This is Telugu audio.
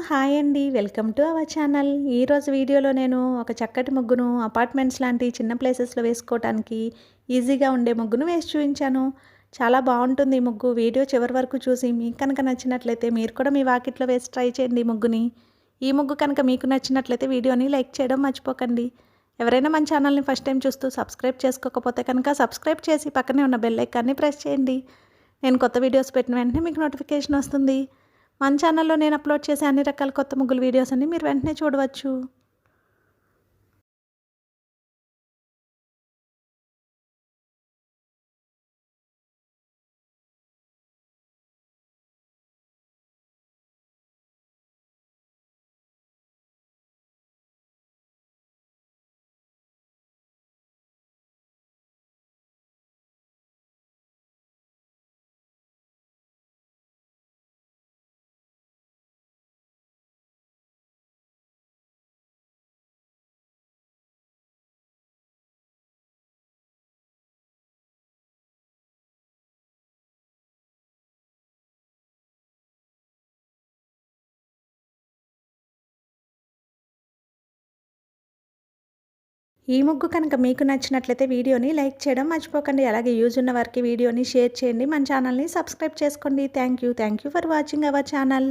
హాయ్ అండి. Welcome to our channel. ఈరోజు వీడియోలో నేను ఒక చక్కటి ముగ్గును అపార్ట్మెంట్స్ లాంటి చిన్న ప్లేసెస్‌లో వేసుకోవటానికి ఈజీగా ఉండే ముగ్గును వేసి చూయించాను. చాలా బావుంటుంది ఈ ముగ్గు. వీడియో చివరి వరకు చూసి మీకు కనుక నచ్చినట్లయితే మీరు కూడా మీ వాకిట్లో వేసి ట్రై చేయండి ఈ ముగ్గుని. ఈ ముగ్గు కనుక మీకు నచ్చినట్లయితే వీడియోని లైక్ చేయడం మర్చిపోకండి. ఎవరైనా మన ఛానల్ని ఫస్ట్ టైం చూస్తూ సబ్స్క్రైబ్ చేసుకోకపోతే కనుక సబ్స్క్రైబ్ చేసి పక్కనే ఉన్న బెల్ ఐకాన్ని ప్రెస్ చేయండి. నేను కొత్త వీడియోస్ పెట్టిన వెంటనే మీకు నోటిఫికేషన్ వస్తుంది. మన ఛానల్లో నేను అప్లోడ్ చేసే అన్ని రకాల కొత్త ముగ్గుల వీడియోస్ అన్ని మీరు వెంటనే చూడవచ్చు. ఈ ముగ్గు కనుక మీకు నచ్చినట్లయితే వీడియోని లైక్ చేయడం మర్చిపోకండి. అలాగే యూజ్ ఉన్న వారికి వీడియోని షేర్ చేయండి. మన ఛానల్ని సబ్స్క్రైబ్ చేసుకోండి. Thank you for watching our channel.